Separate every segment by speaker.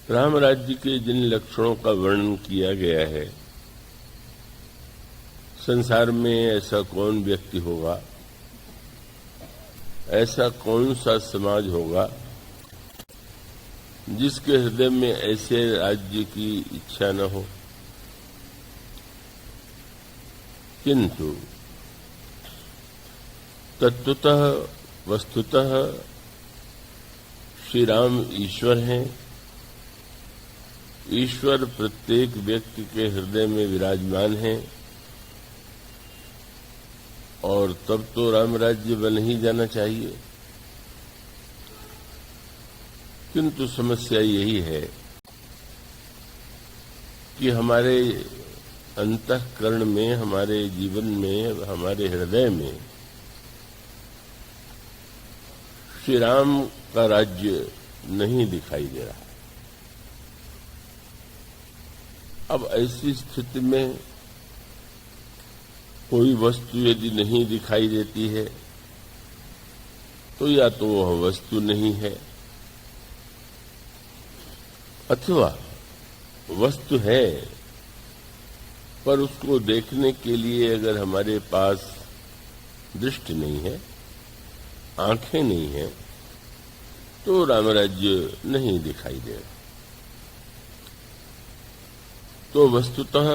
Speaker 1: राम राज्य के जिन लक्षणों का वर्णन किया गया है, संसार में ऐसा कौन व्यक्ति होगा, ऐसा कौन सा समाज होगा जिसके हृदय में ऐसे राज्य की इच्छा न हो। किंतु तत्वतः वस्तुतः श्री राम ईश्वर हैं। ईश्वर प्रत्येक व्यक्ति के हृदय में विराजमान हैं और तब तो राम राज्य बन ही जाना चाहिए। किंतु समस्या यही है कि हमारे अंतःकरण में, हमारे जीवन में, हमारे हृदय में श्री राम का राज्य नहीं दिखाई दे रहा। अब ऐसी स्थिति में कोई वस्तु यदि नहीं दिखाई देती है तो या तो वह वस्तु नहीं है, अथवा वस्तु है पर उसको देखने के लिए अगर हमारे पास दृष्टि नहीं है, आंखें नहीं है, तो राम राज्य नहीं दिखाई दे रहा। तो वस्तुतः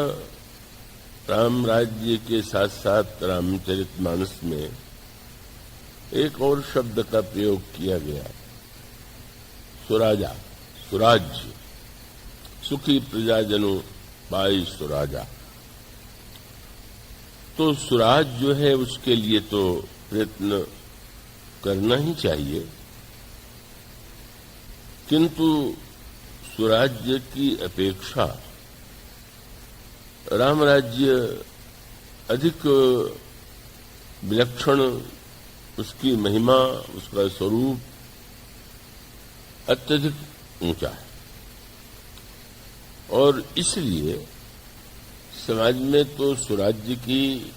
Speaker 1: राम राज्य के साथ साथ रामचरितमानस में एक और शब्द का प्रयोग किया गया, सुराजा, सुराज्य, सुखी प्रजाजनों पाई सुराजा। तो सुराज जो है उसके लिए तो प्रयत्न करना ही चाहिए, किंतु सुराज्य की अपेक्षा राम राज्य अधिक विलक्षण, उसकी महिमा, उसका स्वरूप अत्यधिक ऊंचा है और इसलिए समाज में तो सुराज्य की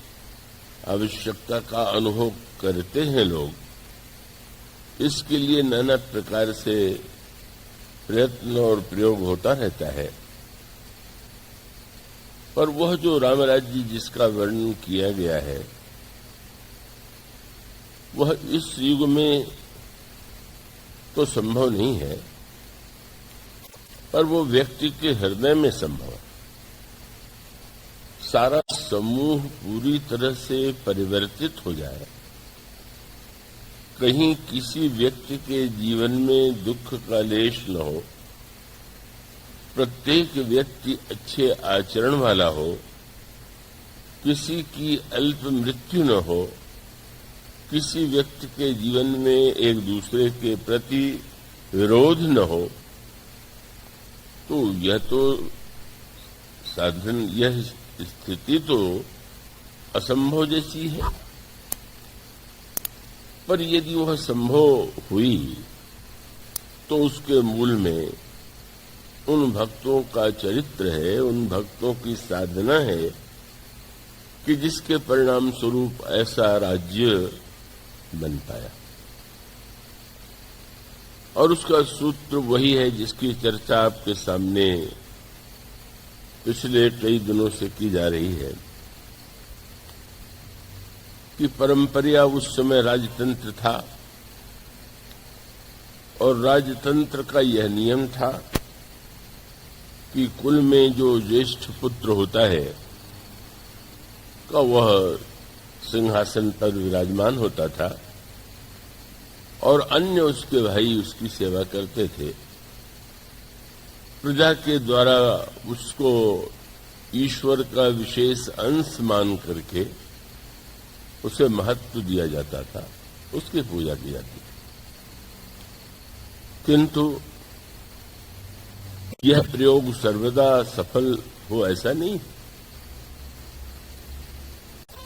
Speaker 1: आवश्यकता का अनुभव करते हैं लोग। इसके लिए नाना प्रकार से प्रयत्न और प्रयोग होता रहता है, पर वह जो राम राज्य जिसका वर्णन किया गया है वह इस युग में तो संभव नहीं है, पर वो व्यक्ति के हृदय में संभव है। सारा समूह पूरी तरह से परिवर्तित हो जाए, कहीं किसी व्यक्ति के जीवन में दुख का लेश न हो, प्रत्येक व्यक्ति अच्छे आचरण वाला हो, किसी की अल्प मृत्यु न हो, किसी व्यक्ति के जीवन में एक दूसरे के प्रति विरोध न हो, तो यह तो साधन, यह स्थिति तो असंभव जैसी है। पर यदि वह संभव हुई तो उसके मूल में उन भक्तों का चरित्र है, उन भक्तों की साधना है कि जिसके परिणाम स्वरूप ऐसा राज्य बन पाया। और उसका सूत्र वही है जिसकी चर्चा आपके सामने पिछले कई दिनों से की जा रही है कि परंपरा उस समय राजतंत्र था और राजतंत्र का यह नियम था कि कुल में जो ज्येष्ठ पुत्र होता है का वह सिंहासन पर विराजमान होता था और अन्य उसके भाई उसकी सेवा करते थे। प्रजा के द्वारा उसको ईश्वर का विशेष अंश मान करके उसे महत्व दिया जाता था, उसकी पूजा की जाती थी। किंतु यह प्रयोग सर्वदा सफल हो ऐसा नहीं।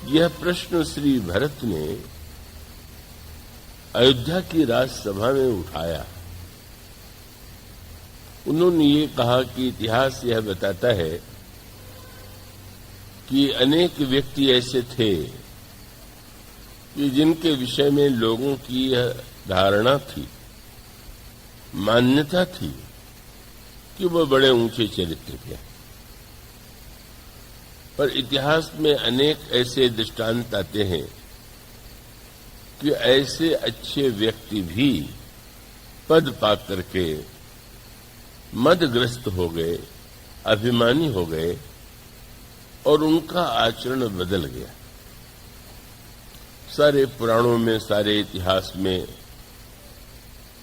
Speaker 1: यह प्रश्न श्री भरत ने अयोध्या की राजसभा में उठाया। उन्होंने ये कहा कि इतिहास यह बताता है कि अनेक व्यक्ति ऐसे थे कि जिनके विषय में लोगों की यह धारणा थी, मान्यता थी कि वह बड़े ऊंचे चरित्र के हैं। पर इतिहास में अनेक ऐसे दृष्टांत आते हैं कि ऐसे अच्छे व्यक्ति भी पद पा करके मदग्रस्त हो गए, अभिमानी हो गए और उनका आचरण बदल गया। सारे पुराणों में, सारे इतिहास में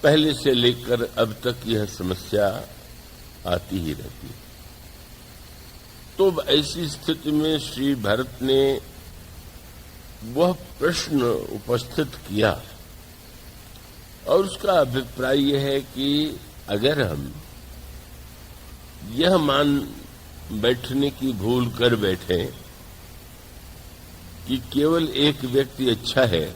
Speaker 1: पहले से लेकर अब तक यह समस्या आती ही रहती है। तो ऐसी स्थिति में श्री भरत ने वह प्रश्न उपस्थित किया और उसका अभिप्राय यह है कि अगर हम यह मान बैठने की भूल कर बैठे कि केवल एक व्यक्ति अच्छा है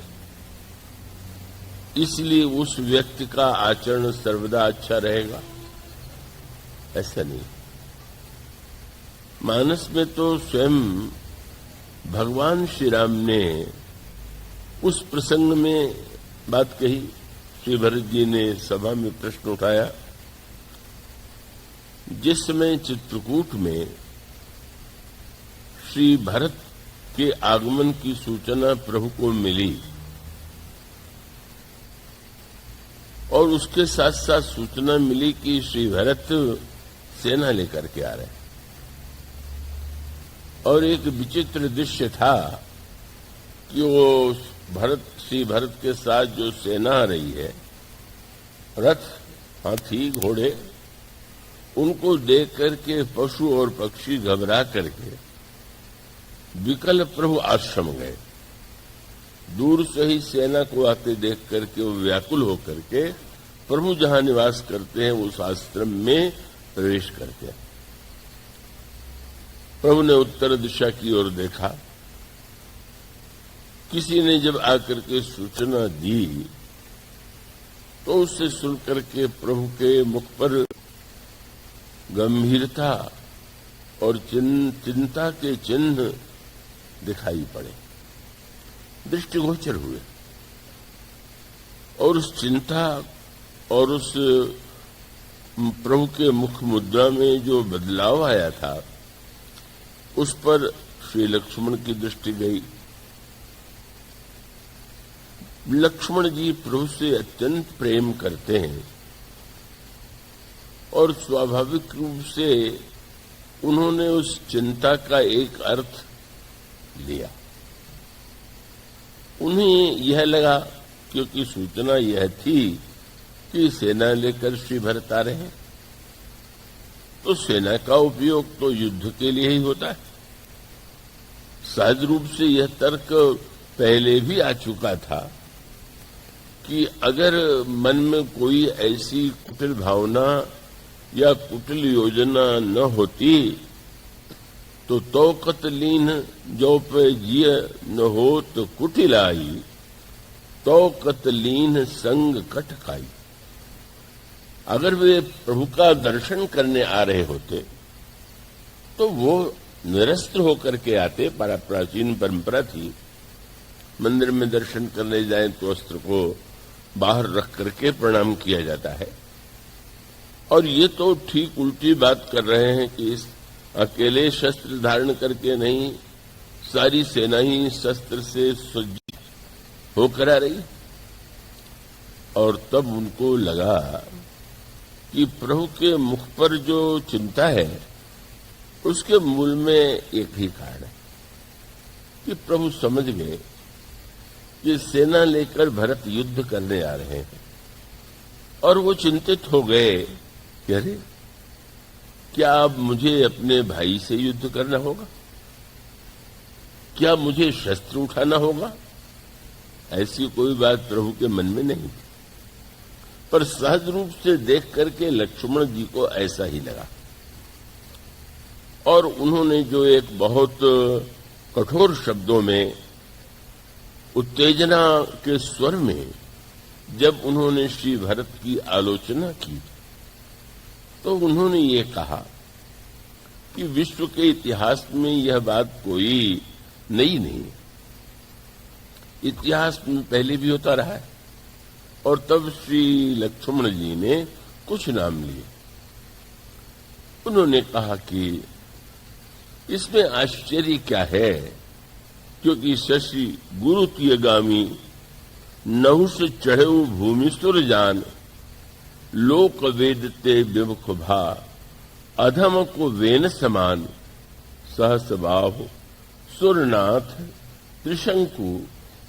Speaker 1: इसलिए उस व्यक्ति का आचरण सर्वदा अच्छा रहेगा, ऐसा नहीं। मानस में तो स्वयं भगवान श्री राम ने उस प्रसंग में बात कही। श्री भरत जी ने सभा में प्रश्न उठाया, जिस समय चित्रकूट में श्री भरत के आगमन की सूचना प्रभु को मिली और उसके साथ साथ सूचना मिली कि श्री भरत सेना लेकर के आ रहे हैं और एक विचित्र दृश्य था कि वो श्री भरत के साथ जो सेना आ रही है, रथ, हाथी, घोड़े, उनको देख करके पशु और पक्षी घबरा करके विकल प्रभु आश्रम गए। दूर से ही सेना को आते देख करके वो व्याकुल होकर के प्रभु जहां निवास करते हैं उस आश्रम में प्रवेश करते हैं। प्रभु ने उत्तर दिशा की ओर देखा। किसी ने जब आकर के सूचना दी तो उससे सुनकर के प्रभु के मुख पर गंभीरता और चिंता के चिन्ह दिखाई पड़े, दृष्टिगोचर हुए और उस चिंता और उस प्रभु के मुख मुद्रा में जो बदलाव आया था उस पर श्री लक्ष्मण की दृष्टि गई। लक्ष्मण जी प्रभु से अत्यंत प्रेम करते हैं और स्वाभाविक रूप से उन्होंने उस चिंता का एक अर्थ लिया। उन्हें यह लगा, क्योंकि सूचना यह थी कि सेना लेकर श्री भरत आ रहे हैं, तो सेना का उपयोग तो युद्ध के लिए ही होता है। सहज रूप से यह तर्क पहले भी आ चुका था कि अगर मन में कोई ऐसी कुटिल भावना या कुटिल योजना न होती तो कतलीन जो पे जिय न हो तो कुटिल आई, तो कतलीन संग कट खाई। अगर वे प्रभु का दर्शन करने आ रहे होते तो वो निरस्त्र होकर के आते। प्राचीन परंपरा थी, मंदिर में दर्शन करने जाएं तो अस्त्र को बाहर रख करके प्रणाम किया जाता है। और ये तो ठीक उल्टी बात कर रहे हैं कि इस अकेले शस्त्र धारण करके नहीं, सारी सेना ही शस्त्र से सज्जित होकर आ रही। और तब उनको लगा कि प्रभु के मुख पर जो चिंता है उसके मूल में एक ही कारण है कि प्रभु समझ गए कि सेना लेकर भरत युद्ध करने आ रहे हैं और वो चिंतित हो गए कि अरे क्या अब मुझे अपने भाई से युद्ध करना होगा, क्या मुझे शस्त्र उठाना होगा। ऐसी कोई बात प्रभु के मन में नहीं थी, पर सहज रूप से देख करके लक्ष्मण जी को ऐसा ही लगा और उन्होंने जो एक बहुत कठोर शब्दों में, उत्तेजना के स्वर में जब उन्होंने श्री भरत की आलोचना की तो उन्होंने ये कहा कि विश्व के इतिहास में यह बात कोई नई नहीं, इतिहास में पहले भी होता रहा है। और तब श्री लक्ष्मण जी ने कुछ नाम लिए उन्होंने कहा कि इसमें आश्चर्य क्या है, क्योंकि शशि गुरु तीयगामी नहुष चढ़े भूमि सुर जान, लोक वेदते विमुख भा, अधम को वेन समान, सहस बाहु सुरनाथ त्रिशंकु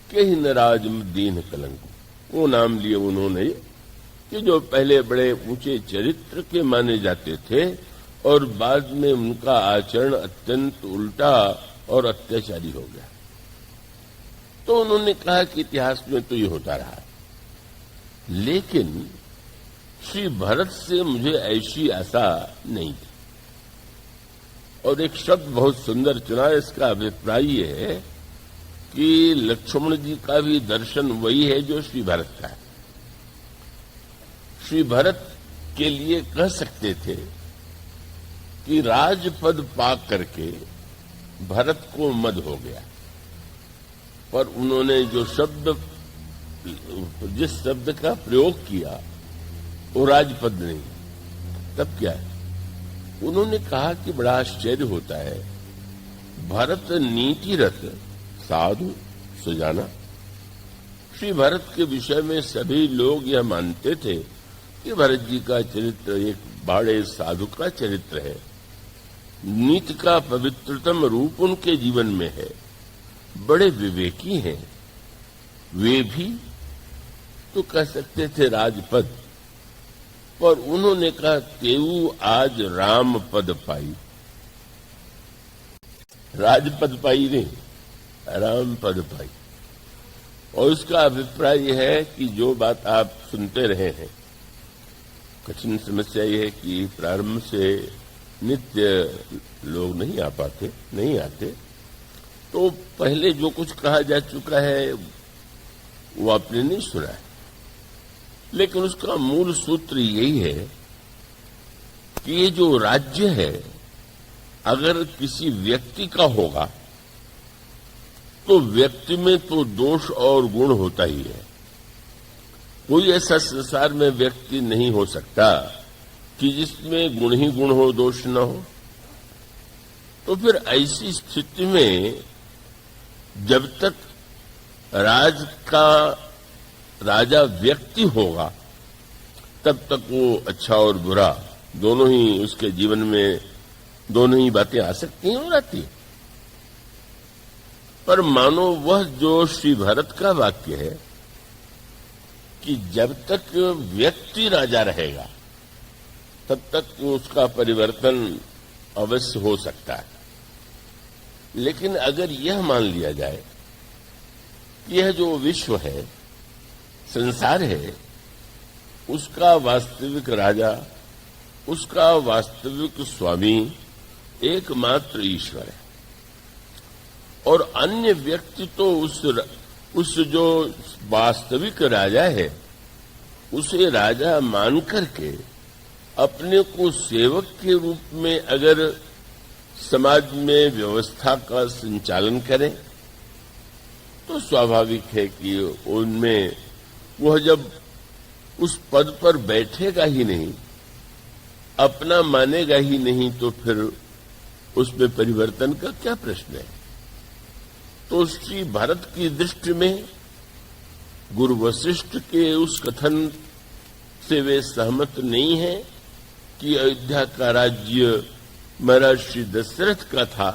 Speaker 1: के ही नराज दीन कलंकु। वो नाम लिए उन्होंने कि जो पहले बड़े ऊंचे चरित्र के माने जाते थे और बाद में उनका आचरण अत्यंत उल्टा और अत्याचारी हो गया। तो उन्होंने कहा कि इतिहास में तो ये होता रहा, लेकिन श्री भरत से मुझे ऐसी आशा नहीं थी। और एक शब्द बहुत सुंदर चुना, इसका अभिप्राय ये है कि लक्ष्मण जी का भी दर्शन वही है जो श्री भरत का है। श्री भरत के लिए कह सकते थे कि राजपद पा करके भरत को मद हो गया, पर उन्होंने जो शब्द, जिस शब्द का प्रयोग किया वो राजपद नहीं। तब क्या है, उन्होंने कहा कि बड़ा आश्चर्य होता है, भरत नीतिरत साधु सुजाना। श्री भरत के विषय में सभी लोग यह मानते थे कि भरत जी का चरित्र एक बड़े साधु का चरित्र है, नीति का पवित्रतम रूप उनके जीवन में है, बड़े विवेकी हैं। वे भी तो कह सकते थे राजपद, पर उन्होंने कहा तेऊ आज राम पद पाई। राजपद पाई नहीं, राम पद पाई। और उसका अभिप्राय यह है कि जो बात आप सुनते रहे हैं, कठिन समस्या यह है कि प्रारंभ से नित्य लोग नहीं आ पाते, नहीं आते, तो पहले जो कुछ कहा जा चुका है वो आपने नहीं सुना है, लेकिन उसका मूल सूत्र यही है कि ये जो राज्य है अगर किसी व्यक्ति का होगा तो व्यक्ति में तो दोष और गुण होता ही है। कोई ऐसा संसार में व्यक्ति नहीं हो सकता कि जिसमें गुण ही गुण हो, दोष न हो। तो फिर ऐसी स्थिति में जब तक राजा व्यक्ति होगा तब तक वो अच्छा और बुरा दोनों ही उसके जीवन में, दोनों ही बातें आ सकती हैं और आती हैं। पर मानो वह जो श्री भरत का वाक्य है कि जब तक व्यक्ति राजा रहेगा तब तक उसका परिवर्तन अवश्य हो सकता है, लेकिन अगर यह मान लिया जाए कि यह जो विश्व है, संसार है, उसका वास्तविक राजा, उसका वास्तविक स्वामी एकमात्र ईश्वर है, और अन्य व्यक्ति तो उस जो वास्तविक राजा है उसे राजा मान करके अपने को सेवक के रूप में अगर समाज में व्यवस्था का संचालन करें तो स्वाभाविक है कि उनमें वह जब उस पद पर बैठेगा ही नहीं, अपना मानेगा ही नहीं, तो फिर उसमें परिवर्तन का क्या प्रश्न है। तो श्री भरत की दृष्टि में गुरु वशिष्ठ के उस कथन से वे सहमत नहीं है कि अयोध्या का राज्य महाराज श्री दशरथ का था,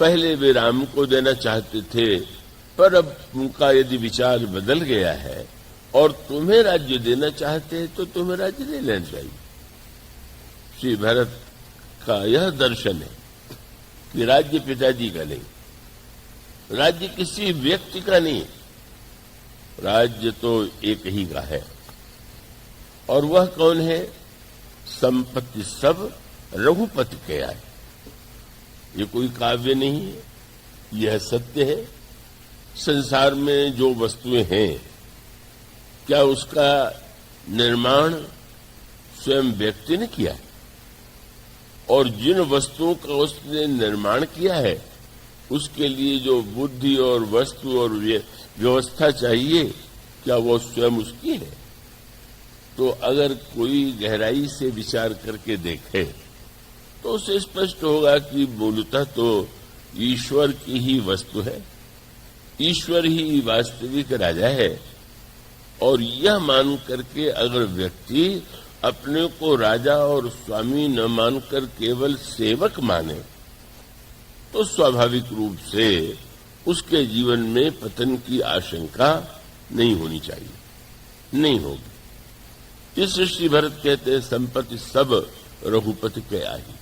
Speaker 1: पहले वे राम को देना चाहते थे, पर अब उनका यदि विचार बदल गया है और तुम्हें राज्य देना चाहते हैं तो तुम्हें राज्य ले लेना चाहिए। श्री भरत का यह दर्शन है कि राज्य पिताजी का नहीं, राज्य किसी व्यक्ति का नहीं, राज्य तो एक ही का है। और वह कौन है? संपत्ति सब रघुपति के आए। ये कोई काव्य नहीं है, यह सत्य है। संसार में जो वस्तुएं हैं, क्या उसका निर्माण स्वयं व्यक्ति ने किया है? और जिन वस्तुओं का उसने निर्माण किया है उसके लिए जो बुद्धि और वस्तु और व्यवस्था चाहिए, क्या वो स्वयं उसकी है? तो अगर कोई गहराई से विचार करके देखे तो उसे स्पष्ट होगा कि मूलतः तो ईश्वर की ही वस्तु है, ईश्वर ही वास्तविक राजा है। और यह मान करके अगर व्यक्ति अपने को राजा और स्वामी न मानकर केवल सेवक माने, तो स्वाभाविक रूप से उसके जीवन में पतन की आशंका नहीं होनी चाहिए, नहीं होगी। इस श्री भरत कहते हैं, संपत्ति सब रघुपति के आई।